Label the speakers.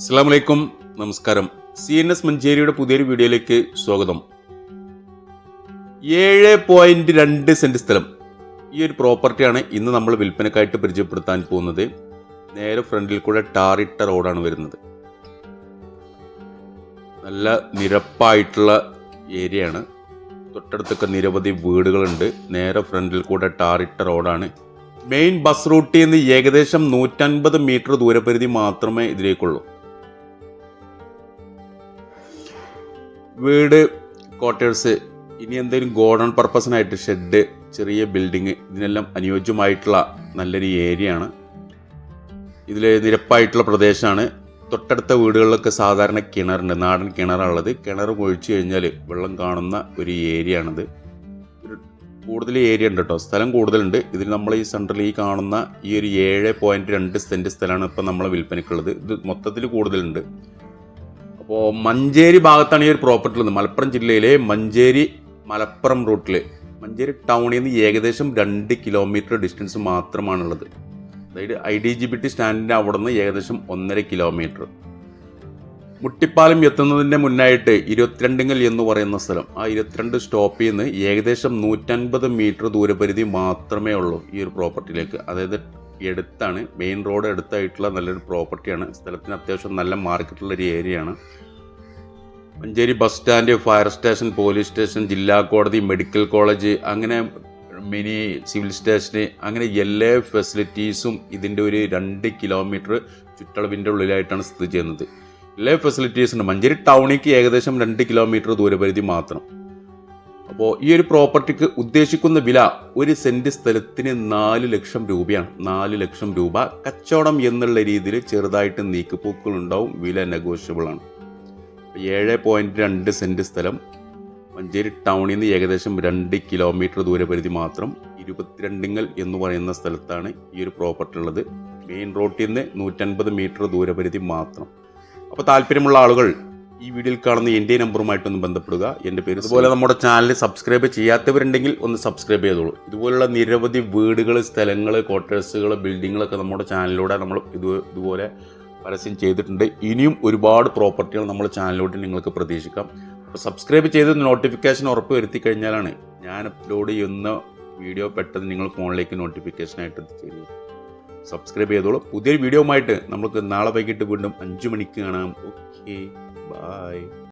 Speaker 1: അസ്സലാമു അലൈക്കും, നമസ്കാരം. CNS മഞ്ചേരിയുടെ പുതിയൊരു വീഡിയോയിലേക്ക് സ്വാഗതം. 7.2 സെന്റ് സ്ഥലം, ഈ ഒരു പ്രോപ്പർട്ടിയാണ് ഇന്ന് നമ്മൾ വിൽപ്പനക്കായിട്ട് പരിചയപ്പെടുത്താൻ പോകുന്നത്. നേരെ ഫ്രണ്ടിൽ കൂടെ ടാറിട്ട റോഡാണ് വരുന്നത്. നല്ല നിരപ്പായിട്ടുള്ള ഏരിയയാണ്. തൊട്ടടുത്തൊക്കെ നിരവധി വീടുകളുണ്ട്. നേരെ ഫ്രണ്ടിൽ കൂടെ ടാറിട്ട റോഡാണ്. മെയിൻ ബസ് റൂട്ടിൽ നിന്ന് ഏകദേശം 150 മീറ്റർ ദൂരപരിധി മാത്രമേ ഇതിലേക്കുള്ളൂ. വീട്, ക്വാർട്ടേഴ്സ്, ഇനി എന്തെങ്കിലും ഗോഡൗൺ പർപ്പസിനായിട്ട് ഷെഡ്, ചെറിയ ബിൽഡിങ്, ഇതിനെല്ലാം അനുയോജ്യമായിട്ടുള്ള നല്ലൊരു ഏരിയയാണ്. ഇതിൽ നിരപ്പായിട്ടുള്ള പ്രദേശമാണ്. തൊട്ടടുത്ത വീടുകളിലൊക്കെ സാധാരണ കിണറുണ്ട്, നാടൻ കിണറാണുള്ളത്. കിണർ ഒഴിച്ചു കഴിഞ്ഞാൽ വെള്ളം കാണുന്ന ഒരു ഏരിയയാണിത്. കൂടുതൽ ഏരിയ ഉണ്ട് കേട്ടോ, സ്ഥലം കൂടുതലുണ്ട്. ഇതിൽ നമ്മൾ ഈ സെൻട്രൽ ഈ കാണുന്ന ഈ ഒരു 7.2 സെൻറ്റ് സ്ഥലമാണ് ഇപ്പോൾ നമ്മളെ വിൽപ്പനയ്ക്കുള്ളത്. ഇത് മൊത്തത്തിൽ കൂടുതലുണ്ട്. അപ്പോൾ മഞ്ചേരി ഭാഗത്താണ് ഈ ഒരു പ്രോപ്പർട്ടി ഉള്ളത്. മലപ്പുറം ജില്ലയിലെ മഞ്ചേരി മലപ്പുറം റൂട്ടിൽ മഞ്ചേരി ടൗണിൽ നിന്ന് ഏകദേശം 2 കിലോമീറ്റർ ഡിസ്റ്റൻസ് മാത്രമാണുള്ളത്. അതായത് IDGBT സ്റ്റാൻഡിൻ്റെ അവിടെ നിന്ന് ഏകദേശം 1.5 കിലോമീറ്റർ. മുട്ടിപ്പാലം എത്തുന്നതിൻ്റെ മുന്നായിട്ട് 22 എന്ന് പറയുന്ന സ്ഥലം, ആ 22 സ്റ്റോപ്പിൽ നിന്ന് ഏകദേശം 150 മീറ്റർ ദൂരപരിധി മാത്രമേ ഉള്ളൂ ഈ ഒരു പ്രോപ്പർട്ടിയിലേക്ക്. അതായത് എടുത്താണ്, മെയിൻ റോഡ് അടുത്തായിട്ടുള്ള നല്ലൊരു പ്രോപ്പർട്ടിയാണ്. സ്ഥലത്തിന് അത്യാവശ്യം നല്ല മാർക്കറ്റുള്ള ഒരു ഏരിയയാണ്. Manjeri bus stand, fire station, police station, ജില്ലാ കോടതി, മെഡിക്കൽ കോളേജ്, അങ്ങനെ മിനി സിവിൽ സ്റ്റേഷന്, അങ്ങനെ എല്ലാ ഫെസിലിറ്റീസും ഇതിൻ്റെ ഒരു 2 കിലോമീറ്റർ ചുറ്റളവിൻ്റെ ഉള്ളിലായിട്ടാണ് സ്ഥിതി ചെയ്യുന്നത്. എല്ലാ ഫെസിലിറ്റീസും ഉണ്ട്. മഞ്ചേരി ടൗണിലേക്ക് ഏകദേശം 2 കിലോമീറ്റർ ദൂരപരിധി മാത്രം. അപ്പോൾ ഈ ഒരു പ്രോപ്പർട്ടിക്ക് ഉദ്ദേശിക്കുന്ന വില 1 സെൻറ്റ് സ്ഥലത്തിന് 4 ലക്ഷം രൂപയാണ്. 4 ലക്ഷം രൂപ കച്ചവടം എന്നുള്ള രീതിയിൽ ചെറുതായിട്ട് നീക്കുപോക്കുകളുണ്ടാവും. വില നെഗോഷ്യബിൾ ആണ്. 7.2 സെൻറ്റ് സ്ഥലം, മഞ്ചേരി ടൗണിൽ നിന്ന് ഏകദേശം 2 കിലോമീറ്റർ ദൂരപരിധി മാത്രം, 22 എന്ന് പറയുന്ന സ്ഥലത്താണ് ഈ ഒരു പ്രോപ്പർട്ടി ഉള്ളത്. മെയിൻ റോഡിൽ നിന്ന് 150 മീറ്റർ ദൂരപരിധി മാത്രം. അപ്പോൾ താല്പര്യമുള്ള ആളുകൾ ഈ വീഡിയോയിൽ കാണുന്ന എൻ്റെ നമ്പറുമായിട്ടൊന്ന് ബന്ധപ്പെടുക. എൻ്റെ പേര്. അതുപോലെ നമ്മുടെ ചാനൽ സബ്സ്ക്രൈബ് ചെയ്യാത്തവരുണ്ടെങ്കിൽ ഒന്ന് സബ്സ്ക്രൈബ് ചെയ്തോളൂ. ഇതുപോലുള്ള നിരവധി വീടുകൾ, സ്ഥലങ്ങൾ, ക്വാർട്ടേഴ്സുകൾ, ബിൽഡിങ്ങുകളൊക്കെ നമ്മുടെ ചാനലിലൂടെ നമ്മൾ ഇതുപോലെ പരസ്യം ചെയ്തിട്ടുണ്ട്. ഇനിയും ഒരുപാട് പ്രോപ്പർട്ടികൾ നമ്മുടെ ചാനലിലൂടെ നിങ്ങൾക്ക് പ്രതീക്ഷിക്കാം. അപ്പോൾ സബ്സ്ക്രൈബ് ചെയ്ത് നോട്ടിഫിക്കേഷൻ ഉറപ്പ് വരുത്തി കഴിഞ്ഞാലാണ് ഞാൻ അപ്ലോഡ് ചെയ്യുന്ന വീഡിയോ പെട്ടെന്ന് നിങ്ങൾ ഫോണിലേക്ക് നോട്ടിഫിക്കേഷനായിട്ട് എത്തിച്ചേരുക. സബ്സ്ക്രൈബ് ചെയ്തോളൂ. പുതിയൊരു വീഡിയോ ആയിട്ട് നമുക്ക് നാളെ വൈകിട്ട് വീണ്ടും 5 മണിക്ക് കാണാം. Okay, by.